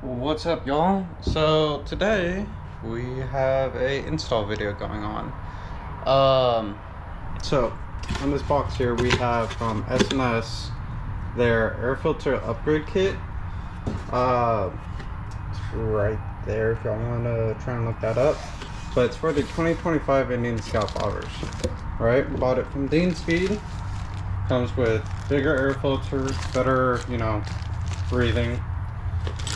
What's up, y'all? So today we have a install video going on. So on this box here we have from S&S their air filter upgrade kit. It's right there if y'all want to try and look that up. But it's for the 2025 Indian Scout bobbers. Right? Bought it from Dean Speed. Comes with bigger air filter, better, breathing.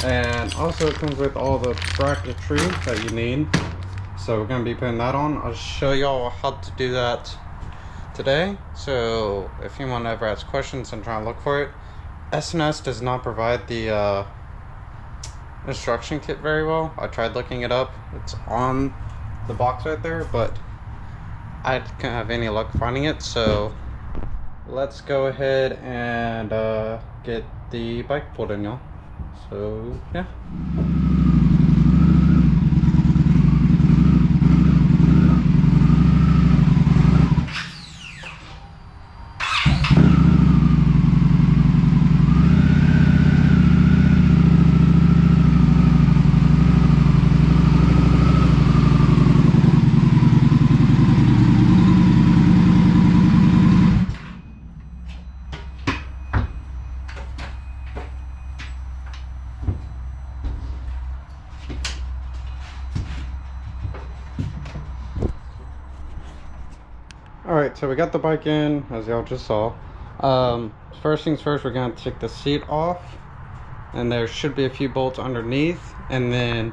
And also it comes with all the bracketry that you need. So we're going to be putting that on. I'll show y'all how to do that today. So if you want to ever ask questions and try and look for it, S&S does not provide the instruction kit very well. I tried looking it up. It's on the box right there, but I couldn't have any luck finding it. So let's go ahead and get the bike pulled in, y'all. So, yeah. Alright, so we got the bike in, as y'all just saw. First things first, we're going to take the seat off. And there should be a few bolts underneath. And then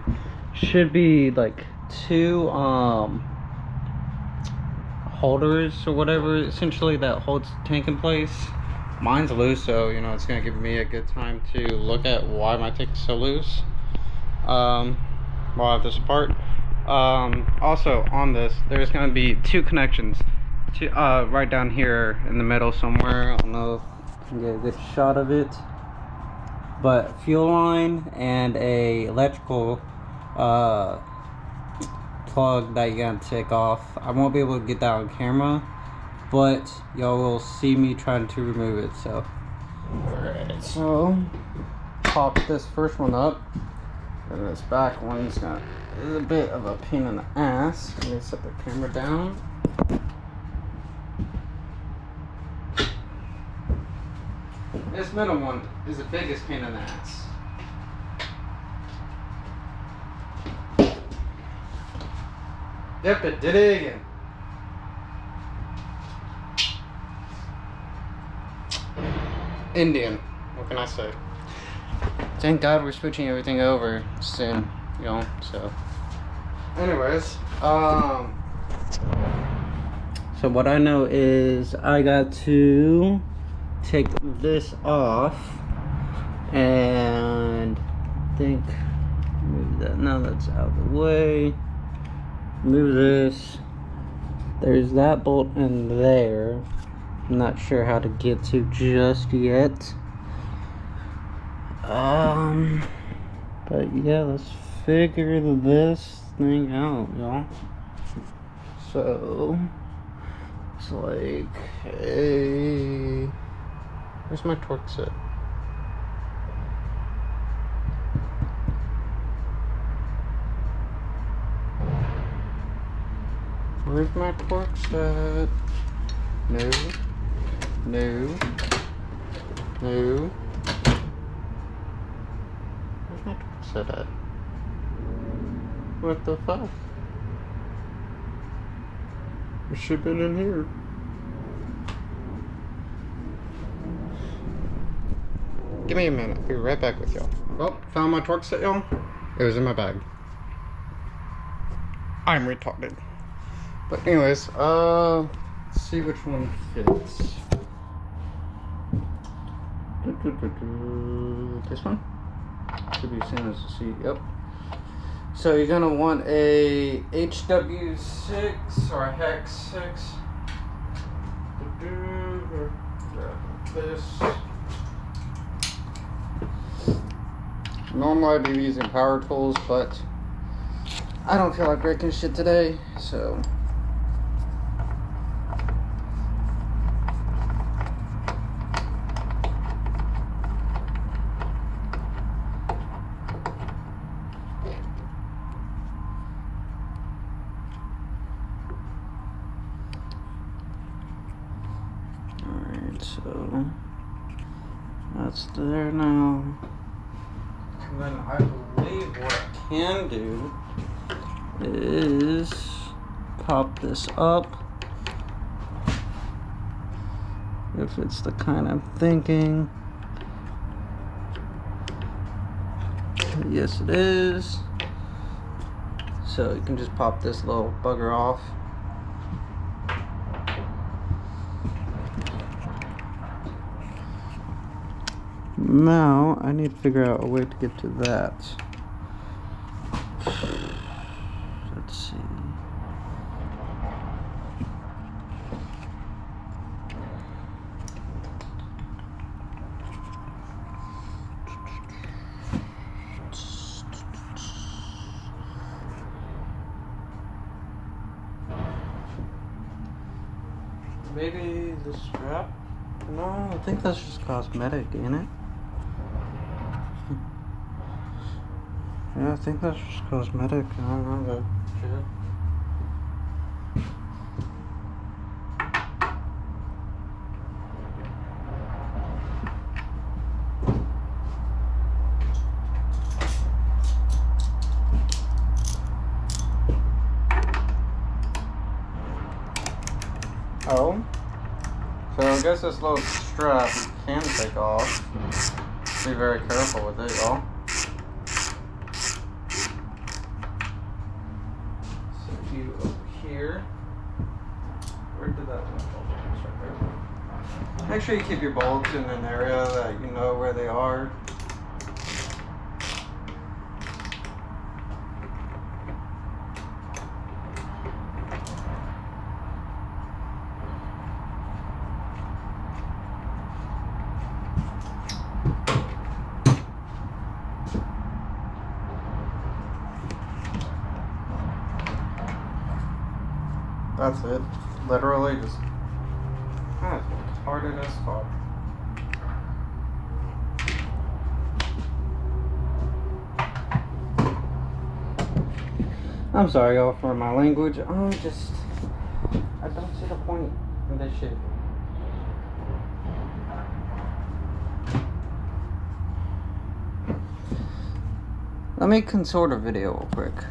should be like two holders or whatever, essentially, that holds the tank in place. Mine's loose, so it's going to give me a good time to look at why my tank is so loose. While I have this apart. Also on this, there's going to be two connections. Right down here in the middle somewhere. I don't know if I can get a good shot of it, but fuel line and a electrical plug that you gotta take off. I won't be able to get that on camera, but y'all will see me trying to remove it. So alright, so pop this first one up, and this back one's got a bit of a pain in the ass. Let me set the camera down. This middle one is the biggest pain in the ass. Yep, it did it again. Indian, what can I say? Thank God we're switching everything over soon, so. Anyways, so what I know is I got to take this off and move that. Now that's out of the way. Move this. There's that bolt in there. I'm not sure how to get to just yet. But yeah, let's figure this thing out, y'all. So it's like where's my torque set? Where's my torque set? No. Where's my torque set at? What the fuck? It should have been in here. Give me a minute. I'll be right back with y'all. Oh, found my torque set, y'all. It was in my bag. I'm retarded. But anyways, let's see which one fits. This one? Should be same as the seat. Yep. So you're gonna want a HW6 or a Hex 6. This. Normally I'd be using power tools, but I don't feel like breaking shit today, so that's there now. And then I believe what I can do is pop this up. If it's the kind I'm thinking. Yes, it is. So you can just pop this little bugger off. Now I need to figure out a way to get to that. Let's see. Maybe the strap? No, I think that's just cosmetic, ain't it? Yeah, I think that's just cosmetic. I don't know that shit. Oh, so I guess this little strap can take off. Be very careful with it, y'all. So you over here. Where did that one go? Right there. Make sure you keep your bolts in an area that you know where they are. That's it. Literally just hard as fuck. I'm sorry y'all for my language. I don't see the point in this shit. Let me consort a video real quick.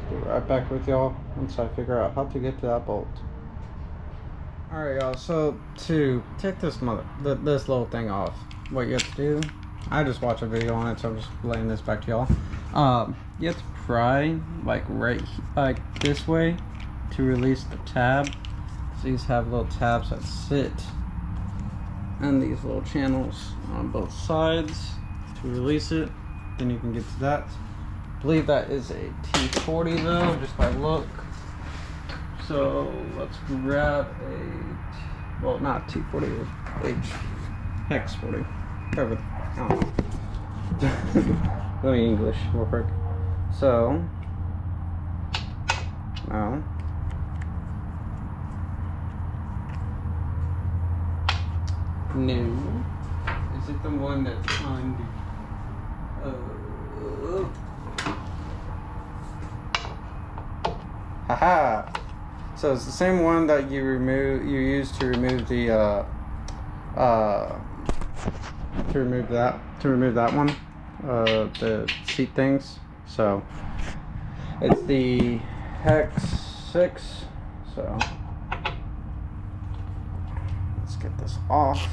Be right back with y'all once I figure out how to get to that bolt. Alright y'all, so to take this this little thing off, what you have to do, I just watched a video on it, so I'm just laying this back to y'all. You have to pry like this way to release the tab. So these have little tabs that sit and these little channels on both sides to release it. Then you can get to that. I believe that is a T40 though, just by look. So let's grab a, well, not T40, Hex 40. Whatever. I don't know. Let me English real quick. So now new. Is it the one that's on the haha. So it's the same one that you use to remove the to remove that one, the seat things. So it's the Hex 6. So let's get this off.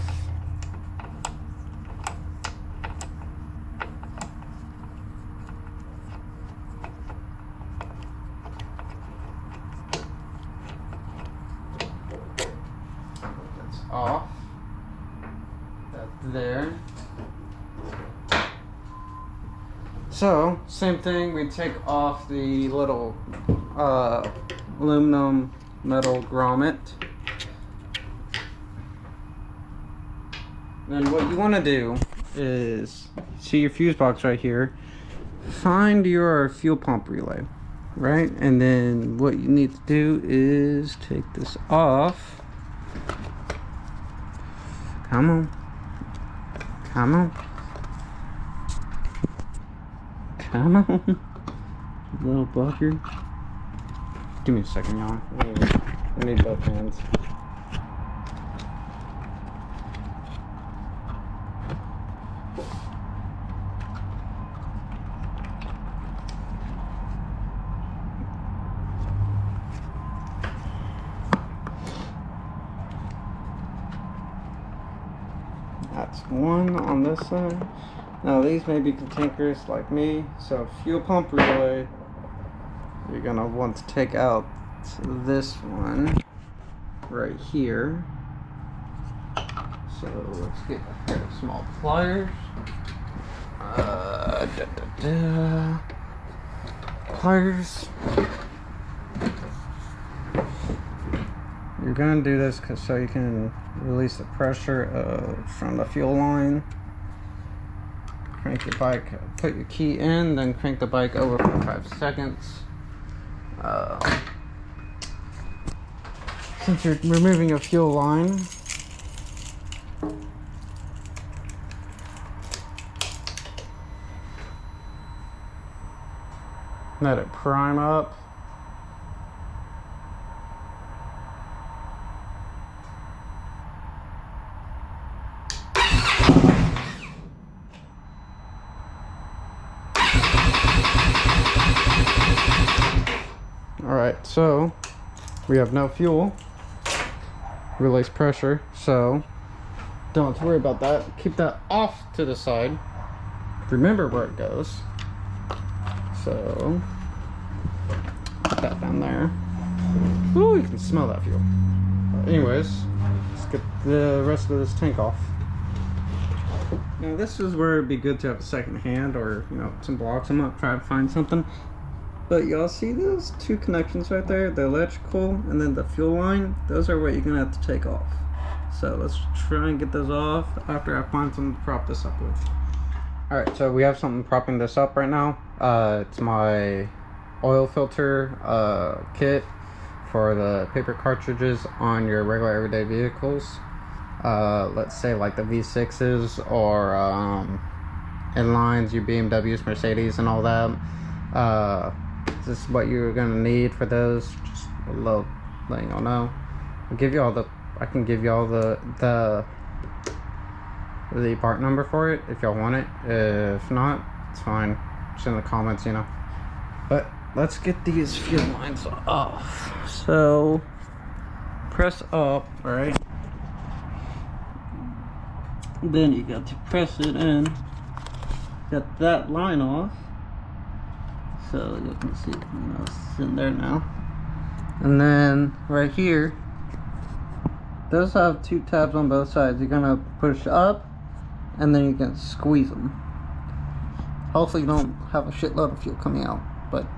Off. That's there. So same thing, we take off the little aluminum metal grommet. Then what you want to do is, see your fuse box right here, find your fuel pump relay, right? And then what you need to do is take this off. Come on. Come on. Come on. Little bugger. Give me a second, y'all. I need both hands. one on this side. Now these may be cantankerous like me, so fuel pump relay, you're gonna want to take out this one right here. So let's get a pair of small pliers. Pliers. You're gonna do this so you can release the pressure from the fuel line. Crank your bike, put your key in, then crank the bike over for 5 seconds. Since you're removing a fuel line, let it prime up. Alright, so we have no fuel, release pressure, so don't have to worry about that. Keep that off to the side. Remember where it goes. So put that down there. Ooh, you can smell that fuel. Anyways, let's get the rest of this tank off. Now this is where it'd be good to have a second hand, or some blocks. I'm gonna try to find something. But y'all see those two connections right there, the electrical and then the fuel line? Those are what you're gonna have to take off. So let's try and get those off after I find something to prop this up with. Alright, so we have something propping this up right now. It's my oil filter kit for the paper cartridges on your regular everyday vehicles. Let's say like the V6s or inlines, your BMWs, Mercedes and all that. This is what you're gonna need for those. Just a little letting y'all know. I can give y'all the part number for it if y'all want it. If not, it's fine. Just in the comments, But let's get these fuel lines off. So press up, alright? Then you got to press it in. Got that line off. So you can see, it's in there now. And then right here, those have two tabs on both sides. You're gonna push up, and then you can squeeze them. Hopefully you don't have a shitload of fuel coming out. But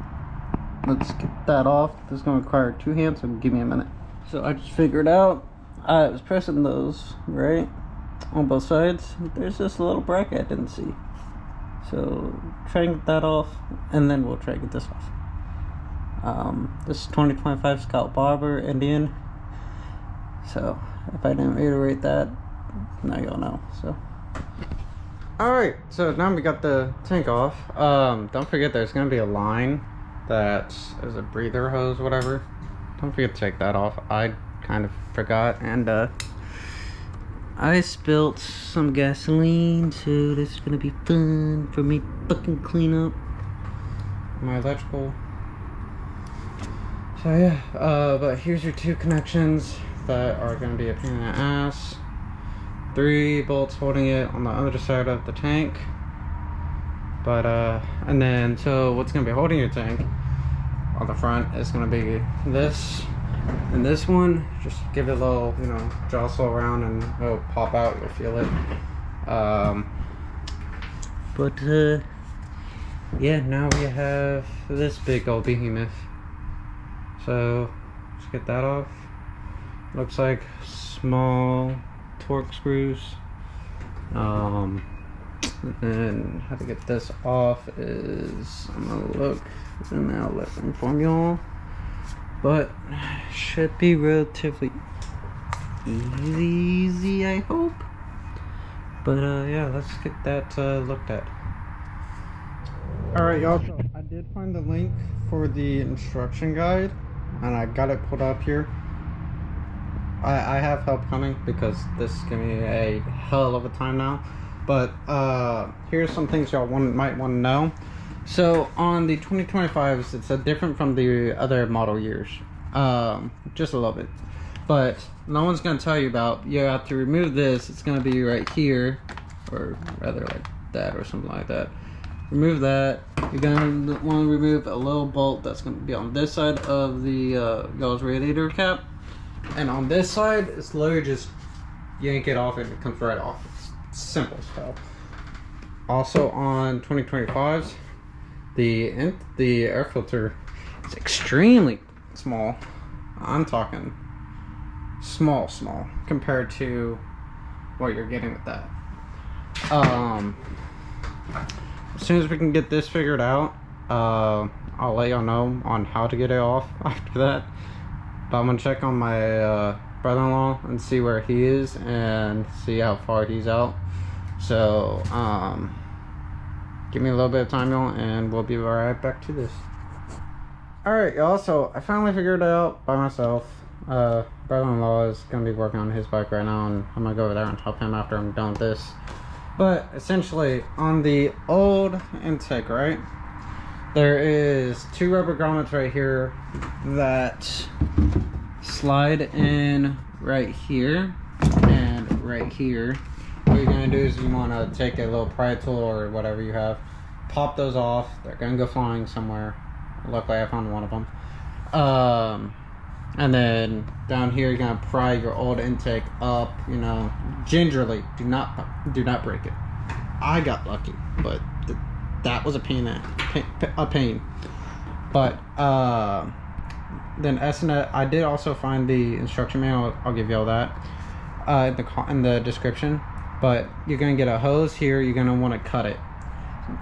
let's get that off. This is gonna require 2 hands, so give me a minute. So I just figured out, I was pressing those right on both sides. There's this little bracket I didn't see. So try and get that off, and then we'll try to get this off. This is 2025 Scout Bobber Indian. So if I didn't reiterate that, now you'll know. So alright, so now we got the tank off. Don't forget there's gonna be a line that is a breather hose, whatever. Don't forget to take that off. I kind of forgot, and I spilt some gasoline, so this is gonna be fun for me fucking clean up my electrical. So yeah, but here's your 2 connections that are gonna be a pain in the ass. 3 bolts holding it on the other side of the tank. But and then so what's gonna be holding your tank on the front is gonna be this. And this one, just give it a little, jostle around and it'll pop out, you'll feel it. Yeah, now we have this big old behemoth. So, let's get that off. Looks like small torque screws. And how to get this off is, I'm gonna look in the outlet and inform y'all. But should be relatively easy, I hope. But yeah, let's get that looked at. Alright y'all, so I did find the link for the instruction guide, and I got it put up here. I have help coming because this is giving me a hell of a time now. But here's some things y'all might want to know. So on the 2025s, it's different from the other model years, just a little bit. But no one's gonna tell you about. You have to remove this. It's gonna be right here. or rather like that or something like that. Remove that. You're gonna want to remove a little bolt that's gonna be on this side of the y'all's radiator cap, and on this side it's literally just yank it off and it comes right off. It's simple stuff. Also on 2025s, the air filter is extremely small. I'm talking small compared to what you're getting with that. As soon as we can get this figured out, I'll let y'all know on how to get it off after that. But I'm gonna check on my brother-in-law and see where he is and see how far he's out. So give me a little bit of time, y'all, and we'll be right back to this. Alright, y'all, so I finally figured it out by myself. Brother-in-law is gonna be working on his bike right now, and I'm gonna go over there and help him after I'm done with this. But essentially, on the old intake, right, there is 2 rubber grommets right here that slide in right here and right here. What you're gonna do is you wanna take a little pry tool or whatever you have, pop those off. They're gonna go flying somewhere. Luckily, I found one of them. And then down here, you're gonna pry your old intake up, you know, gingerly. Do not break it. I got lucky, but that was a pain. But then S&S, I did also find the instruction manual. I'll give you all that in the description. But you're gonna get a hose here. You're gonna want to cut it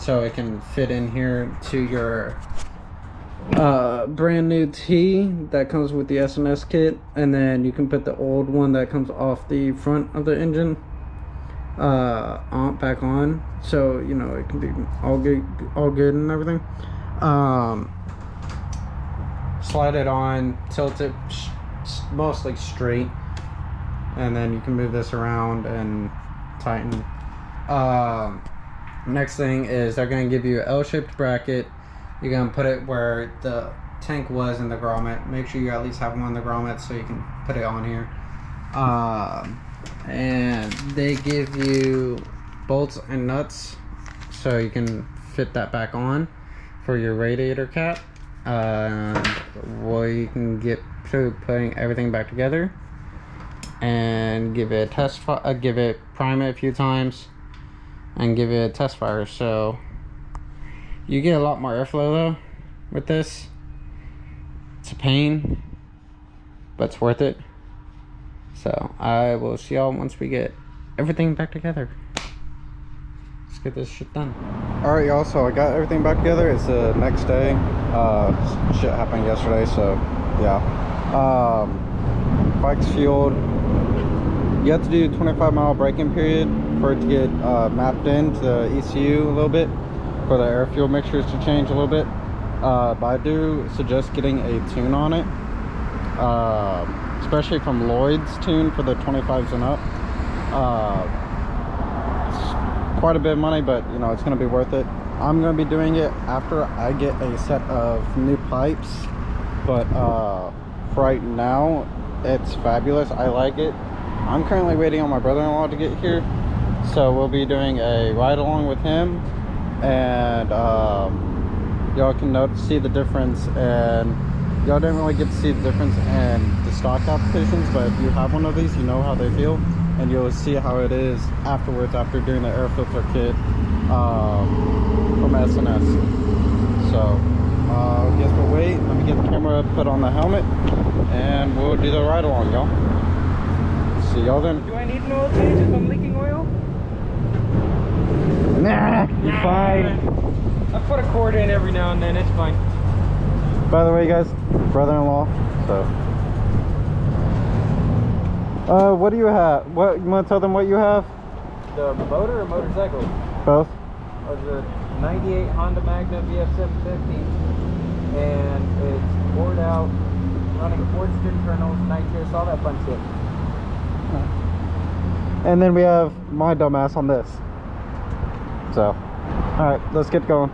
so it can fit in here to your brand new T that comes with the S&S kit, and then you can put the old one that comes off the front of the engine back on, so you know it can be all good and everything. Slide it on, tilt it mostly straight, and then you can move this around and tighten. Next thing is they're going to give you an L-shaped bracket. You're going to put it where the tank was in the grommet. Make sure you at least have one in the grommet so you can put it on here. And they give you bolts and nuts so you can fit that back on for your radiator cap. Well, you can get to putting everything back together and give it a test prime it a few times and give it a test fire. So you get a lot more airflow though with this. It's a pain, but it's worth it. So I will see y'all once we get everything back together. Let's get this shit done. Alright y'all, so I got everything back together. It's the next day. Shit happened yesterday, so yeah. Bike's fueled. You have to do 25-mile braking period for it to get mapped into the ECU a little bit, for the air fuel mixtures to change a little bit. But I do suggest getting a tune on it, especially from Lloyd's tune for the 25s and up. It's quite a bit of money, but you know it's going to be worth it. I'm going to be doing it after I get a set of new pipes, but for right now it's fabulous. I like it. I'm currently waiting on my brother-in-law to get here, so we'll be doing a ride along with him, and y'all can see the difference. And y'all didn't really get to see the difference in the stock applications, but if you have one of these, you know how they feel, and you'll see how it is afterwards after doing the air filter kit from S&S. So I guess we'll wait. Let me get the camera put on the helmet and we'll do the ride along, y'all. See y'all then. Do I need an oil change if I'm leaking oil? Nah, you're fine. I put a cord in every now and then, it's fine. By the way guys, brother-in-law, so what do you have? What you want to tell them what you have? The motor or motorcycle? Both. The 98 Honda Magna VF750, and it's bored out, running forged internals, nitrous, all that fun shit. And then we have my dumbass on this. So, alright, let's get going.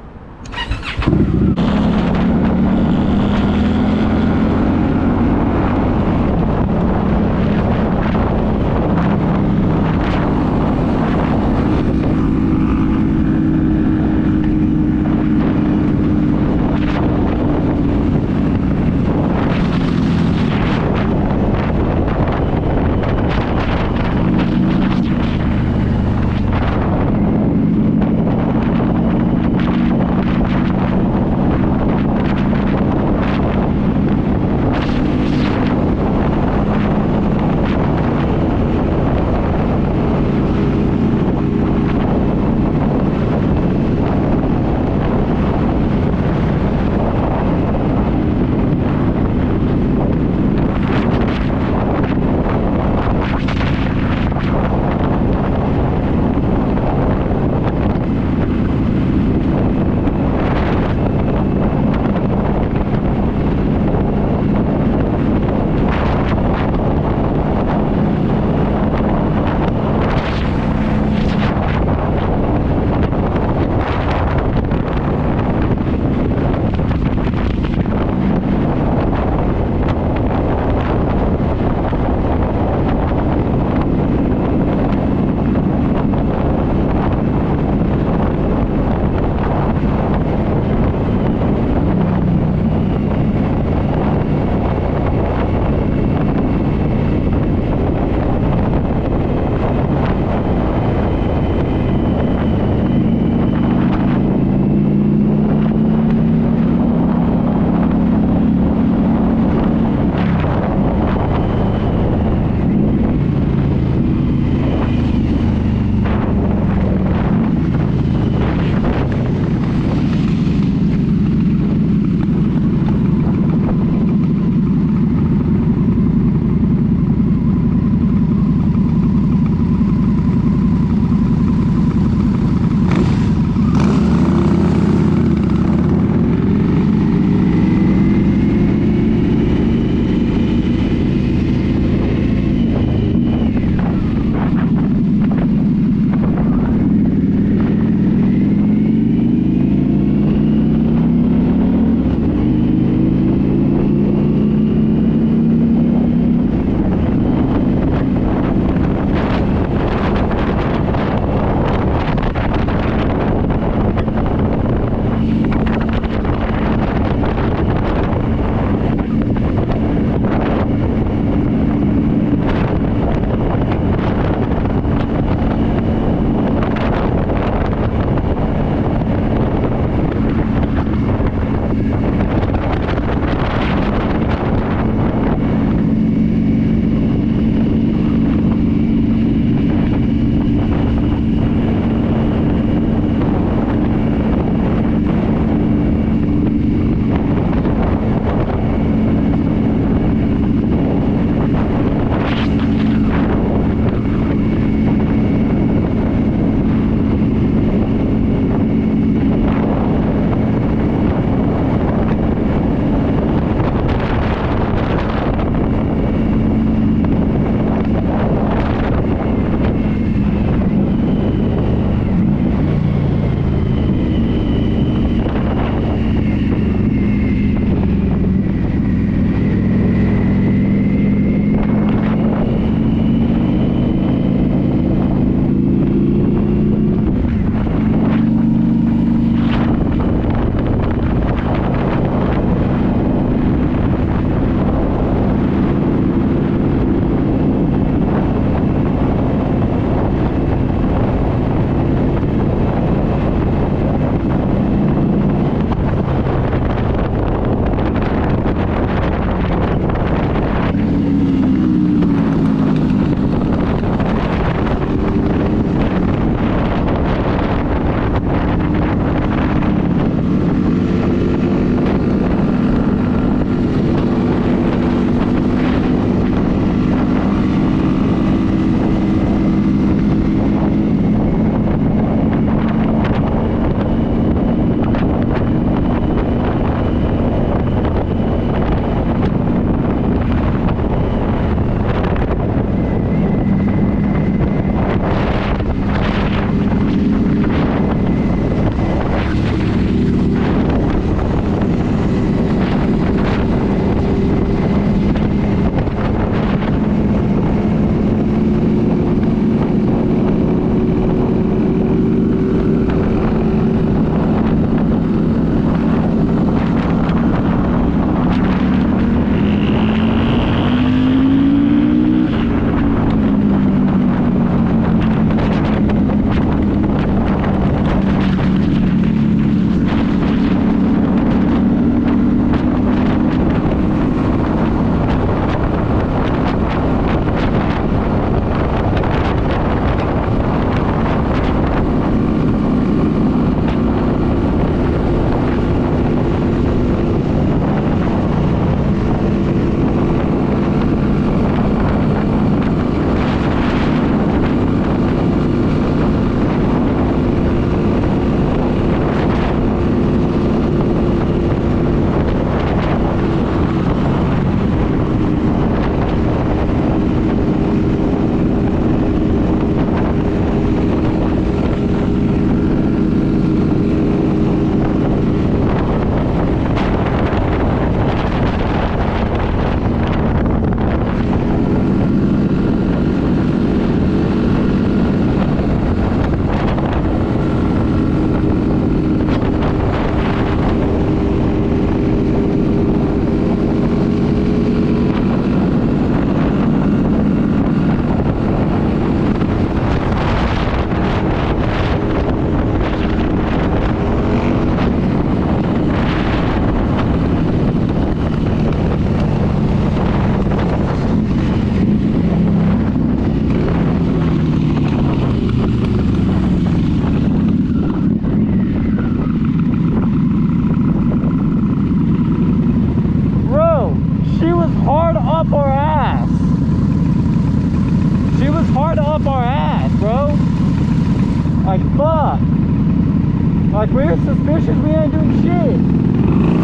we're suspicious. We ain't doing shit.